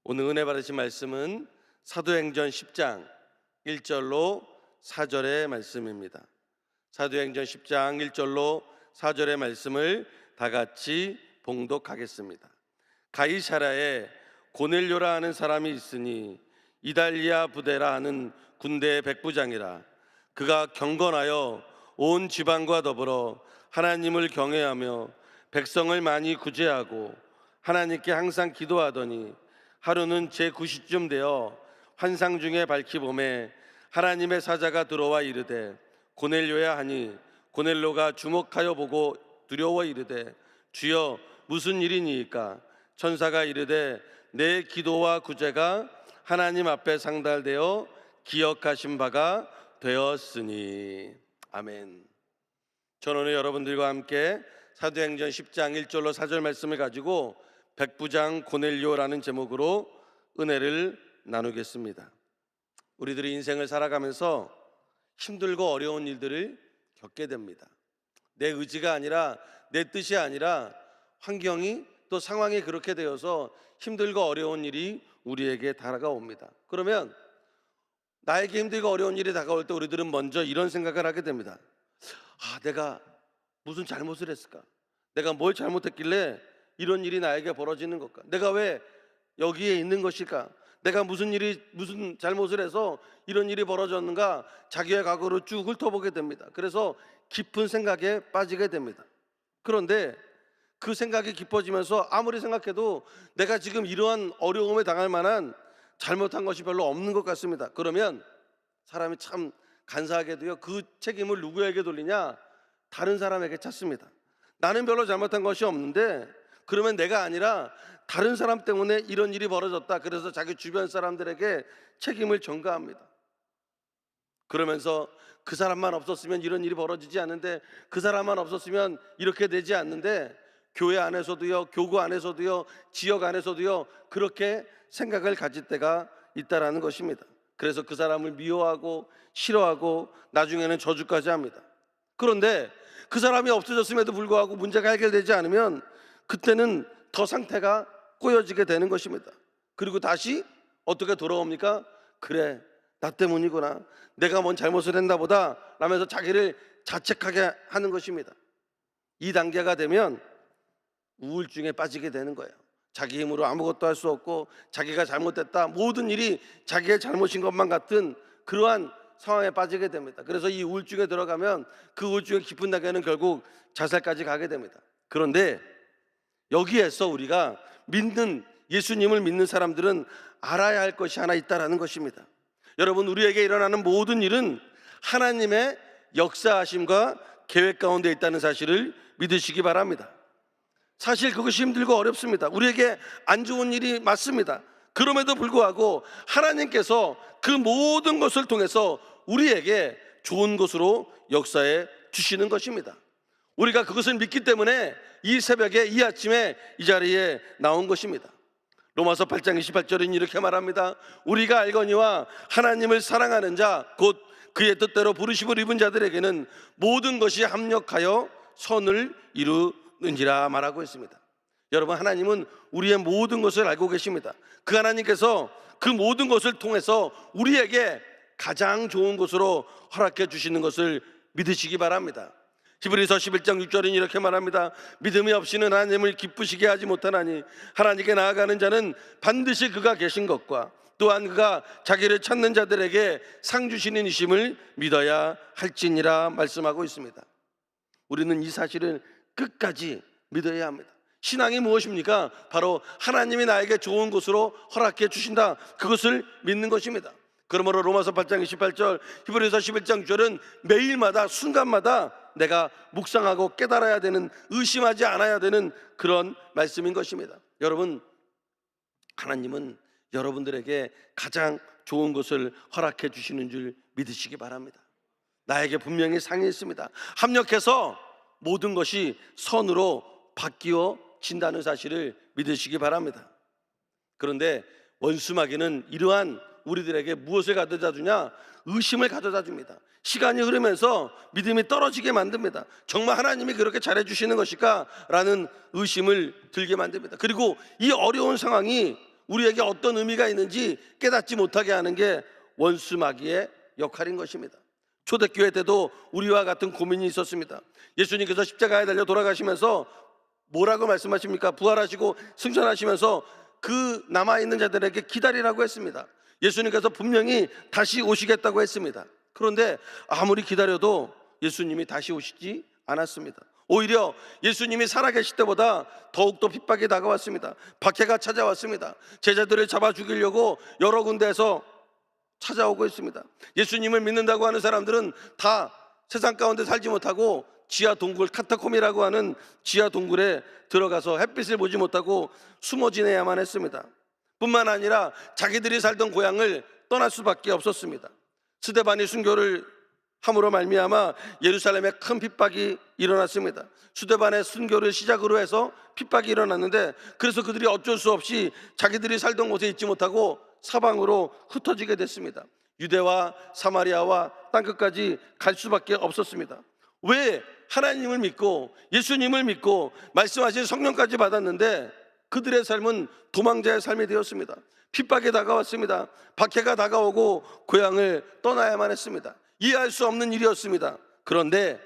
오늘 은혜 받으신 말씀은 사도행전 10장 1절로 4절의 말씀입니다. 사도행전 10장 1절로 4절의 말씀을 다 같이 봉독하겠습니다. 가이사랴에 고넬료라 하는 사람이 있으니 이달리아 부대라 하는 군대의 백부장이라. 그가 경건하여 온 지방과 더불어 하나님을 경외하며 백성을 많이 구제하고 하나님께 항상 기도하더니 하루는 제9시쯤 되어 환상 중에 밝히 보매 하나님의 사자가 들어와 이르되 고넬료야 하니 고넬료가 주목하여 보고 두려워 이르되 주여 무슨 일이니이까? 천사가 이르되 내 기도와 구제가 하나님 앞에 상달되어 기억하신 바가 되었으니. 아멘. 저는 오늘 여러분들과 함께 사도행전 10장 1절로 4절 말씀을 가지고 백부장 고넬료라는 제목으로 은혜를 나누겠습니다. 우리들이 인생을 살아가면서 힘들고 어려운 일들을 겪게 됩니다. 내 의지가 아니라, 내 뜻이 아니라 환경이 또 상황이 그렇게 되어서 힘들고 어려운 일이 우리에게 다가옵니다. 그러면 나에게 힘들고 어려운 일이 다가올 때 우리들은 먼저 이런 생각을 하게 됩니다. 내가 무슨 잘못을 했을까? 내가 뭘 잘못했길래 이런 일이 나에게 벌어지는 걸까? 내가 왜 여기에 있는 것일까? 내가 무슨 잘못을 해서 이런 일이 벌어졌는가? 자기의 과거를 쭉 훑어보게 됩니다. 그래서 깊은 생각에 빠지게 됩니다. 그런데 그 생각이 깊어지면서 아무리 생각해도 내가 지금 이러한 어려움에 당할 만한 잘못한 것이 별로 없는 것 같습니다. 그러면 사람이 참 간사하게도요, 그 책임을 누구에게 돌리냐? 다른 사람에게 찾습니다. 나는 별로 잘못한 것이 없는데 그러면 내가 아니라 다른 사람 때문에 이런 일이 벌어졌다. 그래서 자기 주변 사람들에게 책임을 전가합니다. 그러면서 그 사람만 없었으면 이런 일이 벌어지지 않는데, 그 사람만 없었으면 이렇게 되지 않는데, 교회 안에서도요, 교구 안에서도요, 지역 안에서도요, 그렇게 생각을 가질 때가 있다라는 것입니다. 그래서 그 사람을 미워하고 싫어하고 나중에는 저주까지 합니다. 그런데 그 사람이 없어졌음에도 불구하고 문제가 해결되지 않으면 그때는 더 상태가 꼬여지게 되는 것입니다. 그리고 다시 어떻게 돌아옵니까? 그래, 나 때문이구나, 내가 뭔 잘못을 했나 보다 라면서 자기를 자책하게 하는 것입니다. 이 단계가 되면 우울증에 빠지게 되는 거예요. 자기 힘으로 아무것도 할 수 없고 자기가 잘못했다, 모든 일이 자기의 잘못인 것만 같은 그러한 상황에 빠지게 됩니다. 그래서 이 우울증에 들어가면 그 우울증의 깊은 단계는 결국 자살까지 가게 됩니다. 그런데 여기에서 우리가 예수님을 믿는 사람들은 알아야 할 것이 하나 있다라는 것입니다. 여러분, 우리에게 일어나는 모든 일은 하나님의 역사하심과 계획 가운데 있다는 사실을 믿으시기 바랍니다. 사실 그것이 힘들고 어렵습니다. 우리에게 안 좋은 일이 맞습니다. 그럼에도 불구하고 하나님께서 그 모든 것을 통해서 우리에게 좋은 것으로 역사해 주시는 것입니다. 우리가 그것을 믿기 때문에 이 새벽에, 이 아침에 이 자리에 나온 것입니다. 로마서 8장 28절은 이렇게 말합니다. 우리가 알거니와 하나님을 사랑하는 자, 곧 그의 뜻대로 부르심을 입은 자들에게는 모든 것이 합력하여 선을 이루는지라 말하고 있습니다. 여러분, 하나님은 우리의 모든 것을 알고 계십니다. 그 하나님께서 그 모든 것을 통해서 우리에게 가장 좋은 것으로 허락해 주시는 것을 믿으시기 바랍니다. 히브리서 11장 6절은 이렇게 말합니다. 믿음이 없이는 하나님을 기쁘시게 하지 못하나니 하나님께 나아가는 자는 반드시 그가 계신 것과 또한 그가 자기를 찾는 자들에게 상 주시는 이심을 믿어야 할지니라 말씀하고 있습니다. 우리는 이 사실을 끝까지 믿어야 합니다. 신앙이 무엇입니까? 바로 하나님이 나에게 좋은 것으로 허락해 주신다, 그것을 믿는 것입니다. 그러므로 로마서 8장 28절, 히브리서 11장 6절은 매일마다 순간마다 내가 묵상하고 깨달아야 되는, 의심하지 않아야 되는 그런 말씀인 것입니다. 여러분, 하나님은 여러분들에게 가장 좋은 것을 허락해 주시는 줄 믿으시기 바랍니다. 나에게 분명히 상이 있습니다. 합력해서 모든 것이 선으로 바뀌어진다는 사실을 믿으시기 바랍니다. 그런데 원수마귀는 이러한 우리들에게 무엇을 가져다 주냐? 의심을 가져다 줍니다. 시간이 흐르면서 믿음이 떨어지게 만듭니다. 정말 하나님이 그렇게 잘해주시는 것일까? 라는 의심을 들게 만듭니다. 그리고 이 어려운 상황이 우리에게 어떤 의미가 있는지 깨닫지 못하게 하는 게 원수 마귀의 역할인 것입니다. 초대교회 때도 우리와 같은 고민이 있었습니다. 예수님께서 십자가에 달려 돌아가시면서 뭐라고 말씀하십니까? 부활하시고 승천하시면서 그 남아있는 자들에게 기다리라고 했습니다. 예수님께서 분명히 다시 오시겠다고 했습니다. 그런데 아무리 기다려도 예수님이 다시 오시지 않았습니다. 오히려 예수님이 살아계실 때보다 더욱더 핍박이 다가왔습니다. 박해가 찾아왔습니다. 제자들을 잡아 죽이려고 여러 군데에서 찾아오고 있습니다. 예수님을 믿는다고 하는 사람들은 다 세상 가운데 살지 못하고 지하 동굴, 카타콤이라고 하는 지하 동굴에 들어가서 햇빛을 보지 못하고 숨어 지내야만 했습니다. 뿐만 아니라 자기들이 살던 고향을 떠날 수밖에 없었습니다. 스데반이 순교를 함으로 말미암아 예루살렘에 큰 핍박이 일어났습니다. 스데반의 순교를 시작으로 해서 핍박이 일어났는데, 그래서 그들이 어쩔 수 없이 자기들이 살던 곳에 있지 못하고 사방으로 흩어지게 됐습니다. 유대와 사마리아와 땅끝까지 갈 수밖에 없었습니다. 왜? 하나님을 믿고 예수님을 믿고 말씀하신 성령까지 받았는데 그들의 삶은 도망자의 삶이 되었습니다. 핍박이 다가왔습니다. 박해가 다가오고 고향을 떠나야만 했습니다. 이해할 수 없는 일이었습니다. 그런데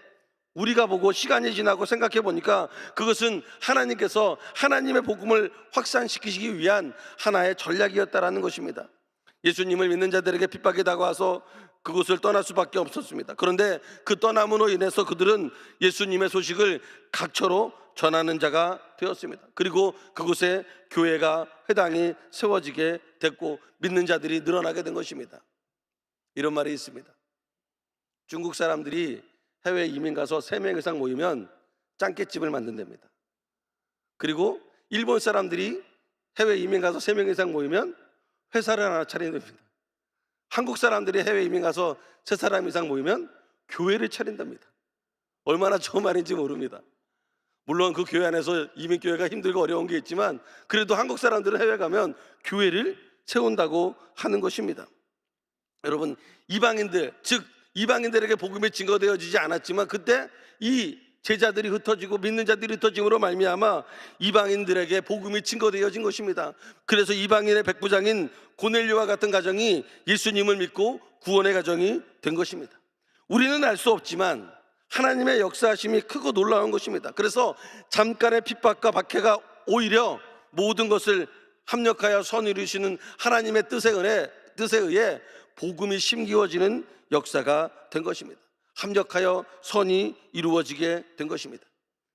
우리가 보고 시간이 지나고 생각해 보니까 그것은 하나님께서 하나님의 복음을 확산시키시기 위한 하나의 전략이었다라는 것입니다. 예수님을 믿는 자들에게 핍박이 다가와서 그곳을 떠날 수밖에 없었습니다. 그런데 그 떠남으로 인해서 그들은 예수님의 소식을 각처로 전하는 자가 되었습니다. 그리고 그곳에 교회가, 회당이 세워지게 됐고 믿는 자들이 늘어나게 된 것입니다. 이런 말이 있습니다. 중국 사람들이 해외 이민 가서 3명 이상 모이면 짱깨집을 만든답니다. 그리고 일본 사람들이 해외 이민 가서 3명 이상 모이면 회사를 하나 차린답니다. 한국 사람들이 해외 이민 가서 3사람 이상 모이면 교회를 차린답니다. 얼마나 좋은 말인지 모릅니다. 물론 그 교회 안에서 이민교회가 힘들고 어려운 게 있지만 그래도 한국 사람들은 해외 가면 교회를 세운다고 하는 것입니다. 여러분, 이방인들, 즉 이방인들에게 복음이 증거되어지지 않았지만 그때 이 제자들이 흩어지고 믿는 자들이 흩어짐으로 말미암아 이방인들에게 복음이 증거되어진 것입니다. 그래서 이방인의 백부장인 고넬료와 같은 가정이 예수님을 믿고 구원의 가정이 된 것입니다. 우리는 알 수 없지만 하나님의 역사하심이 크고 놀라운 것입니다. 그래서 잠깐의 핍박과 박해가 오히려 모든 것을 합력하여 선을 이루시는 하나님의 뜻에 의해 복음이 심기워지는 역사가 된 것입니다. 합력하여 선이 이루어지게 된 것입니다.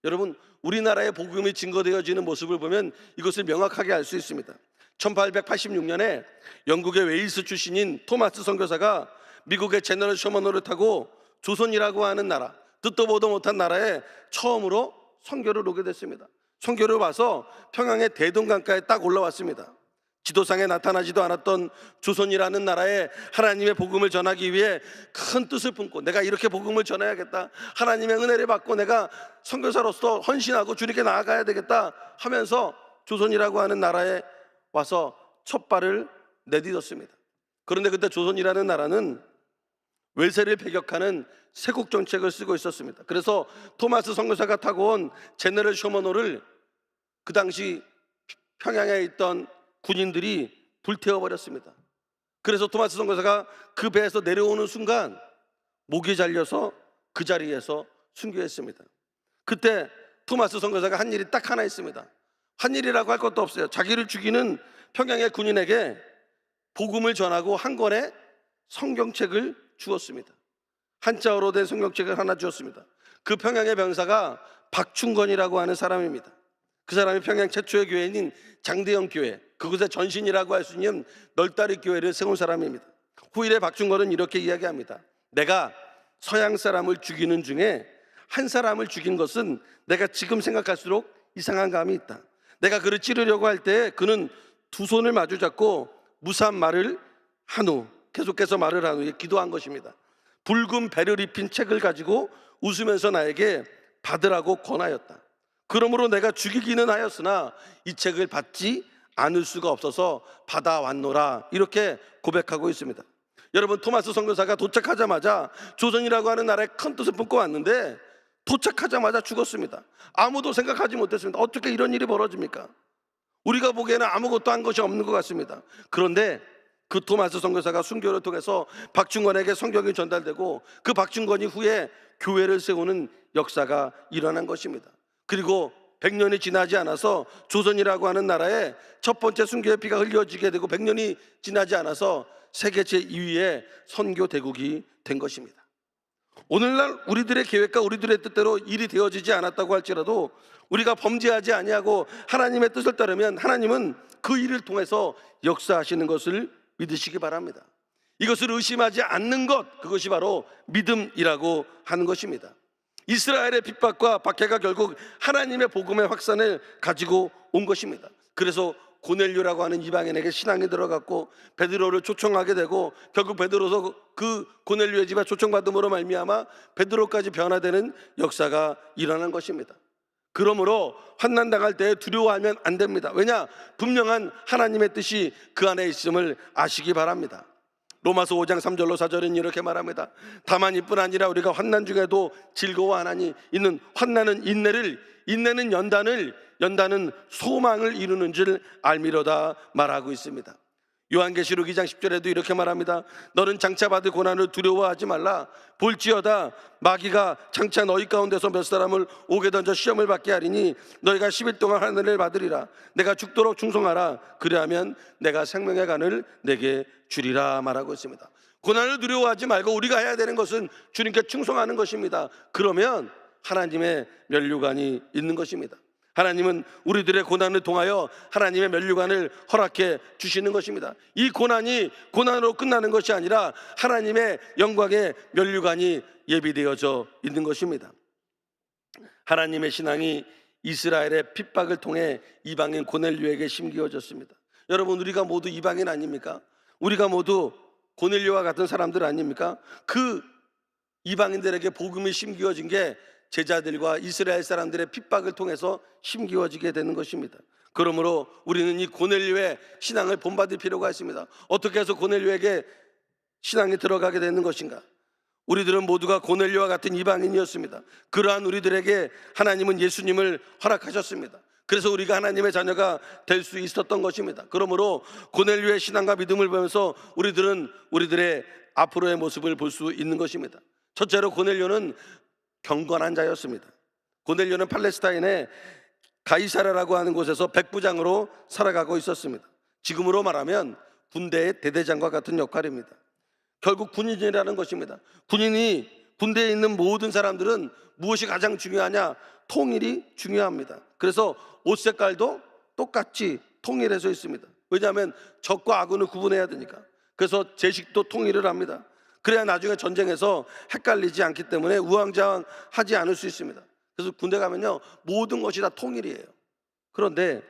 여러분, 우리나라의 복음이 증거되어지는 모습을 보면 이것을 명확하게 알 수 있습니다. 1886년에 영국의 웨일스 출신인 토마스 선교사가 미국의 제너럴 셔먼호를 타고 조선이라고 하는 나라, 듣도 보도 못한 나라에 처음으로 선교를 오게 됐습니다. 선교를 와서 평양의 대동강가에 딱 올라왔습니다. 지도상에 나타나지도 않았던 조선이라는 나라에 하나님의 복음을 전하기 위해 큰 뜻을 품고 내가 이렇게 복음을 전해야겠다, 하나님의 은혜를 받고 내가 선교사로서 헌신하고 주님께 나아가야 되겠다 하면서 조선이라고 하는 나라에 와서 첫 발을 내딛었습니다. 그런데 그때 조선이라는 나라는 외세를 배격하는 세국 정책을 쓰고 있었습니다. 그래서 토마스 선교사가 타고 온 제너럴 셔먼호를 그 당시 평양에 있던 군인들이 불태워버렸습니다. 그래서 토마스 선교사가 그 배에서 내려오는 순간 목이 잘려서 그 자리에서 순교했습니다. 그때 토마스 선교사가 한 일이 딱 하나 있습니다. 한 일이라고 할 것도 없어요. 자기를 죽이는 평양의 군인에게 복음을 전하고 한 권의 성경책을 주었습니다. 한자어로 된 성경책을 하나 주었습니다. 그 평양의 병사가 박충건이라고 하는 사람입니다. 그 사람이 평양 최초의 교회인 장대영 교회, 그곳의 전신이라고 할 수 있는 널다리 교회를 세운 사람입니다. 후일에 박충건은 이렇게 이야기합니다. 내가 서양 사람을 죽이는 중에 한 사람을 죽인 것은 내가 지금 생각할수록 이상한 감이 있다. 내가 그를 찌르려고 할 때 그는 두 손을 마주 잡고 무산 말을 한 후, 계속해서 말을 한 후에 기도한 것입니다. 붉은 배를 입힌 책을 가지고 웃으면서 나에게 받으라고 권하였다. 그러므로 내가 죽이기는 하였으나 이 책을 받지 않을 수가 없어서 받아왔노라, 이렇게 고백하고 있습니다. 여러분, 토마스 선교사가 도착하자마자 조선이라고 하는 나라에 큰 뜻을 품고 왔는데 도착하자마자 죽었습니다. 아무도 생각하지 못했습니다. 어떻게 이런 일이 벌어집니까? 우리가 보기에는 아무것도 한 것이 없는 것 같습니다. 그런데 그 토마스 선교사가 순교를 통해서 박충건에게 성경이 전달되고 그 박충건이 후에 교회를 세우는 역사가 일어난 것입니다. 그리고 100년이 지나지 않아서 조선이라고 하는 나라에 첫 번째 순교의 피가 흘려지게 되고 100년이 지나지 않아서 세계 제2위의 선교 대국이 된 것입니다. 오늘날 우리들의 계획과 우리들의 뜻대로 일이 되어지지 않았다고 할지라도 우리가 범죄하지 아니하고 하나님의 뜻을 따르면 하나님은 그 일을 통해서 역사하시는 것을 믿으시기 바랍니다. 이것을 의심하지 않는 것, 그것이 바로 믿음이라고 하는 것입니다. 이스라엘의 핍박과 박해가 결국 하나님의 복음의 확산을 가지고 온 것입니다. 그래서 고넬료라고 하는 이방인에게 신앙이 들어갔고 베드로를 초청하게 되고 결국 베드로서 그 고넬료의 집에 초청받음으로 말미암아 베드로까지 변화되는 역사가 일어난 것입니다. 그러므로 환난 당할 때 두려워하면 안 됩니다. 왜냐? 분명한 하나님의 뜻이 그 안에 있음을 아시기 바랍니다. 로마서 5장 3절로 4절은 이렇게 말합니다. 다만 이뿐 아니라 우리가 환난 중에도 즐거워하나니 이는 환난은 인내를, 인내는 연단을, 연단은 소망을 이루는 줄 알미로다 말하고 있습니다. 요한계시록 2장 10절에도 이렇게 말합니다. 너는 장차 받을 고난을 두려워하지 말라. 볼지어다 마귀가 장차 너희 가운데서 몇 사람을 옥에 던져 시험을 받게 하리니 너희가 10일 동안 하늘을 받으리라. 내가 죽도록 충성하라. 그리하면 내가 생명의 간을 내게 주리라 말하고 있습니다. 고난을 두려워하지 말고 우리가 해야 되는 것은 주님께 충성하는 것입니다. 그러면 하나님의 면류관이 있는 것입니다. 하나님은 우리들의 고난을 통하여 하나님의 면류관을 허락해 주시는 것입니다. 이 고난이 고난으로 끝나는 것이 아니라 하나님의 영광의 면류관이 예비되어져 있는 것입니다. 하나님의 신앙이 이스라엘의 핍박을 통해 이방인 고넬료에게 심기어졌습니다. 여러분, 우리가 모두 이방인 아닙니까? 우리가 모두 고넬료와 같은 사람들 아닙니까? 그 이방인들에게 복음이 심기어진 게 제자들과 이스라엘 사람들의 핍박을 통해서 심기어지게 되는 것입니다. 그러므로 우리는 이 고넬료의 신앙을 본받을 필요가 있습니다. 어떻게 해서 고넬료에게 신앙이 들어가게 되는 것인가? 우리들은 모두가 고넬료와 같은 이방인이었습니다. 그러한 우리들에게 하나님은 예수님을 허락하셨습니다. 그래서 우리가 하나님의 자녀가 될 수 있었던 것입니다. 그러므로 고넬료의 신앙과 믿음을 보면서 우리들은 우리들의 앞으로의 모습을 볼 수 있는 것입니다. 첫째로 고넬료는 경건한 자였습니다. 고넬료는 팔레스타인의 가이사라라고 하는 곳에서 백부장으로 살아가고 있었습니다. 지금으로 말하면 군대의 대대장과 같은 역할입니다. 결국 군인이라는 것입니다. 군대에 있는 모든 사람들은 무엇이 가장 중요하냐? 통일이 중요합니다. 그래서 옷 색깔도 똑같이 통일해서 있습니다. 왜냐하면 적과 아군을 구분해야 되니까. 그래서 제식도 통일을 합니다. 그래야 나중에 전쟁에서 헷갈리지 않기 때문에 우왕좌왕하지 않을 수 있습니다. 그래서 군대 가면요, 모든 것이 다 통일이에요. 그런데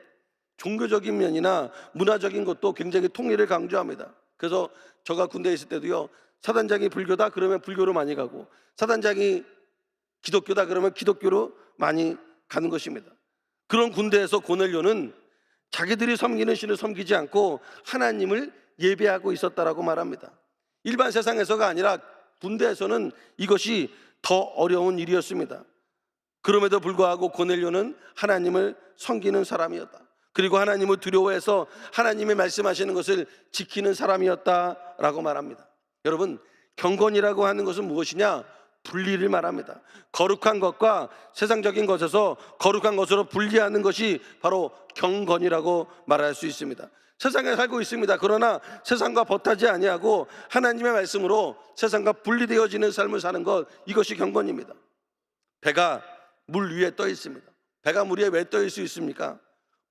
종교적인 면이나 문화적인 것도 굉장히 통일을 강조합니다. 그래서 제가 군대에 있을 때도요, 사단장이 불교다 그러면 불교로 많이 가고, 사단장이 기독교다 그러면 기독교로 많이 가는 것입니다. 그런 군대에서 고넬료는 자기들이 섬기는 신을 섬기지 않고 하나님을 예배하고 있었다라고 말합니다. 일반 세상에서가 아니라 군대에서는 이것이 더 어려운 일이었습니다. 그럼에도 불구하고 고넬료는 하나님을 섬기는 사람이었다. 그리고 하나님을 두려워해서 하나님의 말씀하시는 것을 지키는 사람이었다라고 말합니다. 여러분, 경건이라고 하는 것은 무엇이냐? 분리를 말합니다. 거룩한 것과 세상적인 것에서 거룩한 것으로 분리하는 것이 바로 경건이라고 말할 수 있습니다. 세상에 살고 있습니다. 그러나 세상과 벗하지 아니하고 하나님의 말씀으로 세상과 분리되어지는 삶을 사는 것, 이것이 경건입니다. 배가 물 위에 떠 있습니다. 배가 물 위에 왜 떠 있을 수 있습니까?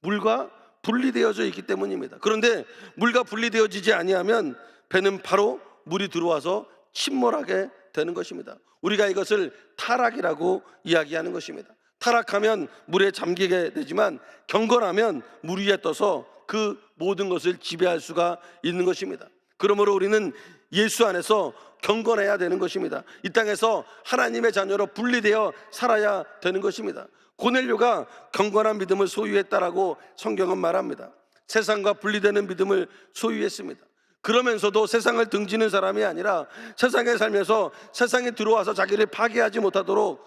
물과 분리되어져 있기 때문입니다. 그런데 물과 분리되어지지 아니하면 배는 바로 물이 들어와서 침몰하게 되는 것입니다. 우리가 이것을 타락이라고 이야기하는 것입니다. 타락하면 물에 잠기게 되지만 경건하면 물 위에 떠서 그 모든 것을 지배할 수가 있는 것입니다. 그러므로 우리는 예수 안에서 경건해야 되는 것입니다. 이 땅에서 하나님의 자녀로 분리되어 살아야 되는 것입니다. 고넬료가 경건한 믿음을 소유했다라고 성경은 말합니다. 세상과 분리되는 믿음을 소유했습니다. 그러면서도 세상을 등지는 사람이 아니라 세상에 살면서 세상에 들어와서 자기를 파괴하지 못하도록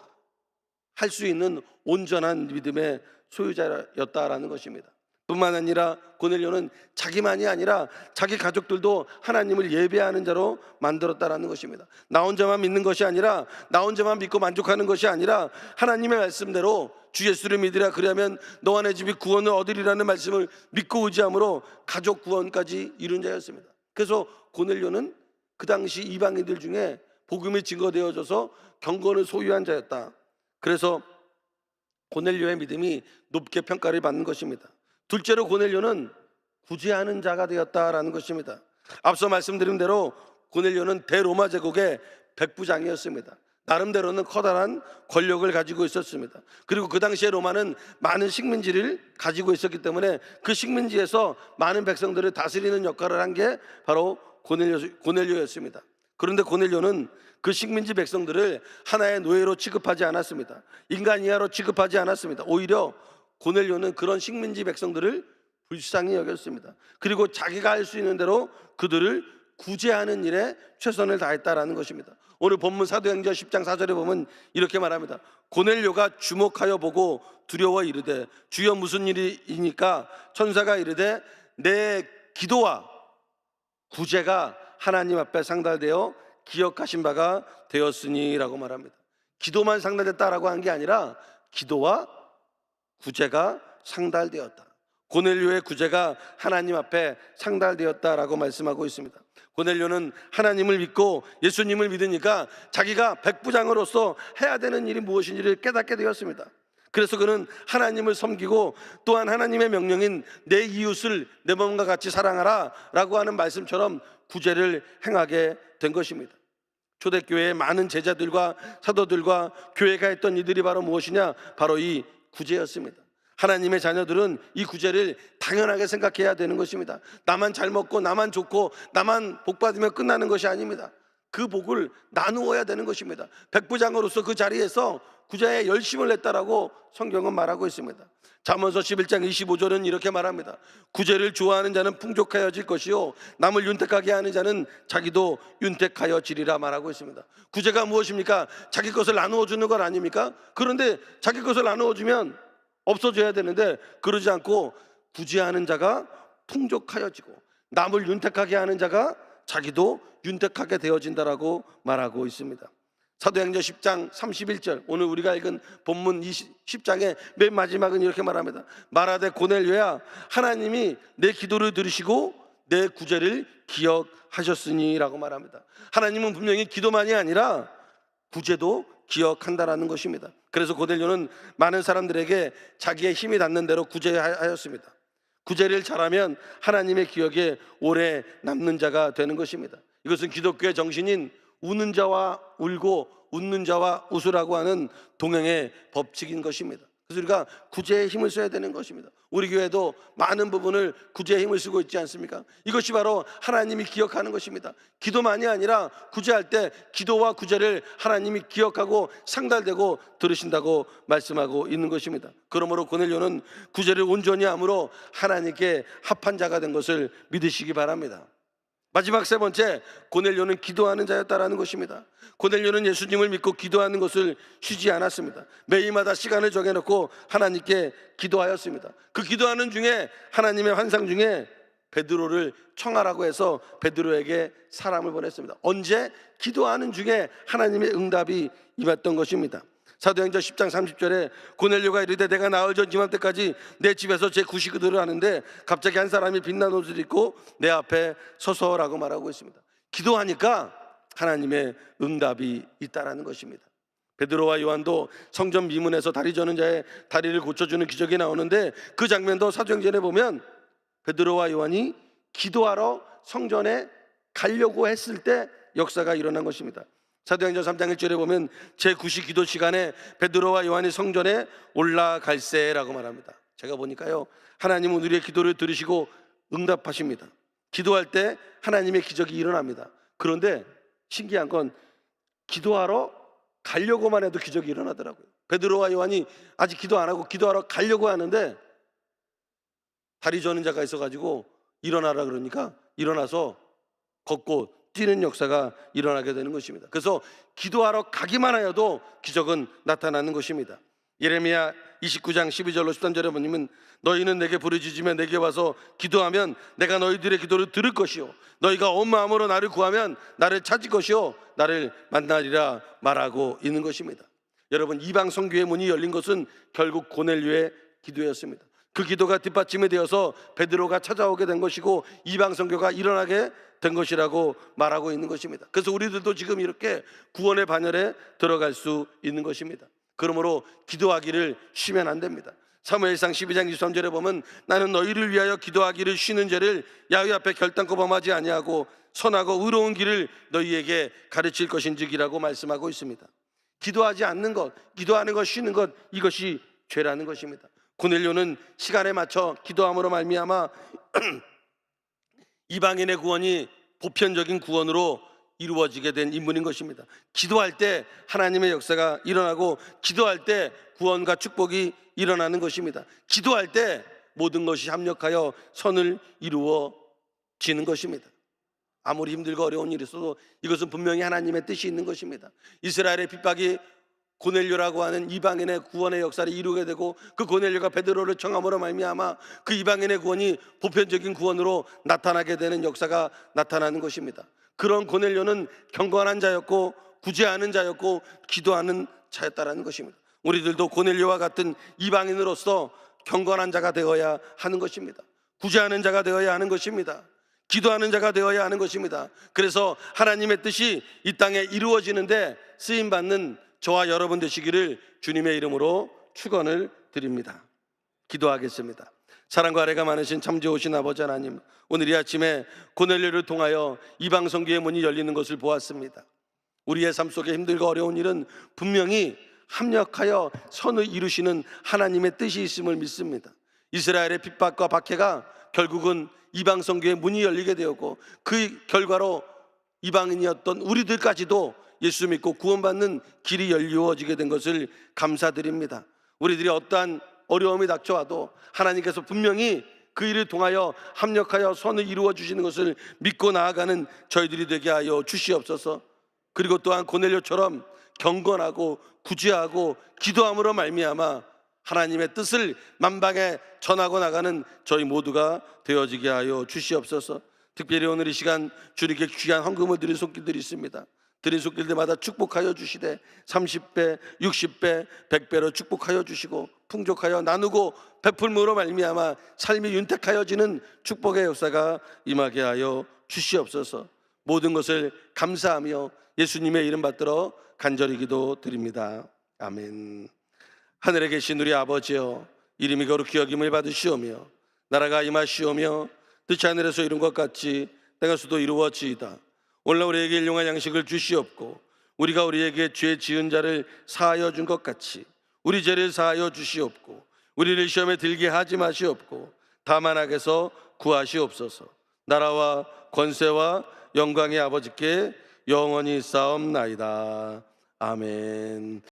할 수 있는 온전한 믿음의 소유자였다라는 것입니다. 뿐만 아니라 고넬료는 자기만이 아니라 자기 가족들도 하나님을 예배하는 자로 만들었다라는 것입니다. 나 혼자만 믿는 것이 아니라, 나 혼자만 믿고 만족하는 것이 아니라 하나님의 말씀대로 주 예수를 믿으라, 그리하면 너와 내 집이 구원을 얻으리라는 말씀을 믿고 의지함으로 가족 구원까지 이룬 자였습니다. 그래서 고넬료는 그 당시 이방인들 중에 복음이 증거되어져서 경건을 소유한 자였다. 그래서 고넬료의 믿음이 높게 평가를 받는 것입니다. 둘째로 고넬료는 구제하는 자가 되었다라는 것입니다. 앞서 말씀드린 대로 고넬료는 대로마 제국의 백부장이었습니다. 나름대로는 커다란 권력을 가지고 있었습니다. 그리고 그 당시에 로마는 많은 식민지를 가지고 있었기 때문에 그 식민지에서 많은 백성들을 다스리는 역할을 한 게 바로 고넬료였습니다. 그런데 고넬료는 그 식민지 백성들을 하나의 노예로 취급하지 않았습니다. 인간 이하로 취급하지 않았습니다. 오히려 고넬료는 그런 식민지 백성들을 불쌍히 여겼습니다. 그리고 자기가 할 수 있는 대로 그들을 구제하는 일에 최선을 다했다라는 것입니다. 오늘 본문 사도행전 10장 4절에 보면 이렇게 말합니다. 고넬료가 주목하여 보고 두려워 이르되 주여 무슨 일이니까? 천사가 이르되 내 기도와 구제가 하나님 앞에 상달되어 기억하신 바가 되었으니 라고 말합니다. 기도만 상달됐다라고 한 게 아니라 기도와 구제가 상달되었다. 고넬료의 구제가 하나님 앞에 상달되었다라고 말씀하고 있습니다. 고넬료는 하나님을 믿고 예수님을 믿으니까 자기가 백부장으로서 해야 되는 일이 무엇인지를 깨닫게 되었습니다. 그래서 그는 하나님을 섬기고 또한 하나님의 명령인 내 이웃을 내 몸과 같이 사랑하라 라고 하는 말씀처럼 구제를 행하게 된 것입니다. 초대교회의 많은 제자들과 사도들과 교회가 했던 이들이 바로 무엇이냐? 바로 이 구제였습니다. 하나님의 자녀들은 이 구제를 당연하게 생각해야 되는 것입니다. 나만 잘 먹고 나만 좋고 나만 복 받으면 끝나는 것이 아닙니다. 그 복을 나누어야 되는 것입니다. 백부장으로서 그 자리에서 구제에 열심을 냈다라고 성경은 말하고 있습니다. 잠언서 11장 25절은 이렇게 말합니다. 구제를 좋아하는 자는 풍족하여질 것이요 남을 윤택하게 하는 자는 자기도 윤택하여지리라 말하고 있습니다. 구제가 무엇입니까? 자기 것을 나누어 주는 것 아닙니까? 그런데 자기 것을 나누어 주면 없어져야 되는데 그러지 않고 구제하는 자가 풍족하여지고 남을 윤택하게 하는 자가 자기도 윤택하게 되어진다라고 말하고 있습니다. 사도행전 10장 31절, 오늘 우리가 읽은 본문 10장의 맨 마지막은 이렇게 말합니다. 말하되 고넬료야, 하나님이 내 기도를 들으시고 내 구제를 기억하셨으니 라고 말합니다. 하나님은 분명히 기도만이 아니라 구제도 기억한다라는 것입니다. 그래서 고넬료는 많은 사람들에게 자기의 힘이 닿는 대로 구제하였습니다. 구제를 잘하면 하나님의 기억에 오래 남는 자가 되는 것입니다. 이것은 기독교의 정신인 우는 자와 울고 웃는 자와 웃으라고 하는 동행의 법칙인 것입니다. 그래서 우리가 구제에 힘을 써야 되는 것입니다. 우리 교회도 많은 부분을 구제에 힘을 쓰고 있지 않습니까? 이것이 바로 하나님이 기억하는 것입니다. 기도만이 아니라 구제할 때 기도와 구제를 하나님이 기억하고 상달되고 들으신다고 말씀하고 있는 것입니다. 그러므로 고넬료는 구제를 온전히 함으로 하나님께 합한 자가 된 것을 믿으시기 바랍니다. 마지막 세 번째, 고넬료는 기도하는 자였다라는 것입니다. 고넬료는 예수님을 믿고 기도하는 것을 쉬지 않았습니다. 매일마다 시간을 정해놓고 하나님께 기도하였습니다. 그 기도하는 중에 하나님의 환상 중에 베드로를 청하라고 해서 베드로에게 사람을 보냈습니다. 언제? 기도하는 중에 하나님의 응답이 임했던 것입니다. 사도행전 10장 30절에 고넬료가 이르되 내가 나흘 전 이맘때까지 내 집에서 제 구식을 하는데 갑자기 한 사람이 빛난 옷을 입고 내 앞에 서서라고 말하고 있습니다. 기도하니까 하나님의 응답이 있다라는 것입니다. 베드로와 요한도 성전 미문에서 다리 저는 자의 다리를 고쳐주는 기적이 나오는데 그 장면도 사도행전에 보면 베드로와 요한이 기도하러 성전에 가려고 했을 때 역사가 일어난 것입니다. 사도행전 3장 1절에 보면 제9시 기도 시간에 베드로와 요한이 성전에 올라갈세라고 말합니다. 제가 보니까요, 하나님은 우리의 기도를 들으시고 응답하십니다. 기도할 때 하나님의 기적이 일어납니다. 그런데 신기한 건 기도하러 가려고만 해도 기적이 일어나더라고요. 베드로와 요한이 아직 기도 안 하고 기도하러 가려고 하는데 다리 저는 자가 있어가지고 일어나라 그러니까 일어나서 걷고 뛰는 역사가 일어나게 되는 것입니다. 그래서 기도하러 가기만 하여도 기적은 나타나는 것입니다. 예레미야 29장 12절로 13절에 보면 너희는 내게 부르짖으며 내게 와서 기도하면 내가 너희들의 기도를 들을 것이요 너희가 온 마음으로 나를 구하면 나를 찾을 것이요 나를 만나리라 말하고 있는 것입니다. 여러분, 이방 선교의 문이 열린 것은 결국 고넬료의 기도였습니다. 그 기도가 뒷받침이 되어서 베드로가 찾아오게 된 것이고 이방 선교가 일어나게 된 것이라고 말하고 있는 것입니다. 그래서 우리들도 지금 이렇게 구원의 반열에 들어갈 수 있는 것입니다. 그러므로 기도하기를 쉬면 안 됩니다. 사무엘상 12장 23절에 보면 나는 너희를 위하여 기도하기를 쉬는 죄를 야훼 앞에 결단코 범하지 아니하고 선하고 의로운 길을 너희에게 가르칠 것인즉이라고 말씀하고 있습니다. 기도하지 않는 것, 기도하는 것, 쉬는 것, 이것이 죄라는 것입니다. 고넬료는 시간에 맞춰 기도함으로 말미암아 이방인의 구원이 보편적인 구원으로 이루어지게 된 인물인 것입니다. 기도할 때 하나님의 역사가 일어나고 기도할 때 구원과 축복이 일어나는 것입니다. 기도할 때 모든 것이 합력하여 선을 이루어지는 것입니다. 아무리 힘들고 어려운 일이 있어도 이것은 분명히 하나님의 뜻이 있는 것입니다. 이스라엘의 핍박이 고넬료라고 하는 이방인의 구원의 역사를 이루게 되고 그 고넬료가 베드로를 청함으로 말미암아 그 이방인의 구원이 보편적인 구원으로 나타나게 되는 역사가 나타나는 것입니다. 그런 고넬료는 경건한 자였고 구제하는 자였고 기도하는 자였다라는 것입니다. 우리들도 고넬료와 같은 이방인으로서 경건한 자가 되어야 하는 것입니다. 구제하는 자가 되어야 하는 것입니다. 기도하는 자가 되어야 하는 것입니다. 그래서 하나님의 뜻이 이 땅에 이루어지는데 쓰임받는 저와 여러분 되시기를 주님의 이름으로 축원을 드립니다. 기도하겠습니다. 사랑과 아뢰가 많으신 참 좋으신 아버지 하나님, 오늘 이 아침에 고넬료를 통하여 이방 선교의 문이 열리는 것을 보았습니다. 우리의 삶 속에 힘들고 어려운 일은 분명히 합력하여 선을 이루시는 하나님의 뜻이 있음을 믿습니다. 이스라엘의 핍박과 박해가 결국은 이방 선교의 문이 열리게 되었고 그 결과로 이방인이었던 우리들까지도 예수 믿고 구원받는 길이 열리워지게 된 것을 감사드립니다. 우리들이 어떠한 어려움이 닥쳐와도 하나님께서 분명히 그 일을 통하여 합력하여 선을 이루어 주시는 것을 믿고 나아가는 저희들이 되게 하여 주시옵소서. 그리고 또한 고넬료처럼 경건하고 구제하고 기도함으로 말미암아 하나님의 뜻을 만방에 전하고 나가는 저희 모두가 되어지게 하여 주시옵소서. 특별히 오늘 이 시간 주님께 귀한 헌금을 드린 손길들이 있습니다. 드린 손길들마다 축복하여 주시되 30배, 60배, 100배로 축복하여 주시고 풍족하여 나누고 베풀므로 말미암아 삶이 윤택하여지는 축복의 역사가 임하게 하여 주시옵소서. 모든 것을 감사하며 예수님의 이름 받들어 간절히 기도드립니다. 아멘. 하늘에 계신 우리 아버지여, 이름이 거룩히 여김을 받으시오며 나라가 임하시오며 뜻이 하늘에서 이룬 것 같이 땅에서도 이루어지이다. 오늘 우리에게 일용할 양식을 주시옵고 우리가 우리에게 죄 지은 자를 사하여 준 것 같이 우리 죄를 사하여 주시옵고 우리를 시험에 들게 하지 마시옵고 다만 악에서 구하시옵소서. 나라와 권세와 영광의 아버지께 영원히 싸움나이다. 아멘.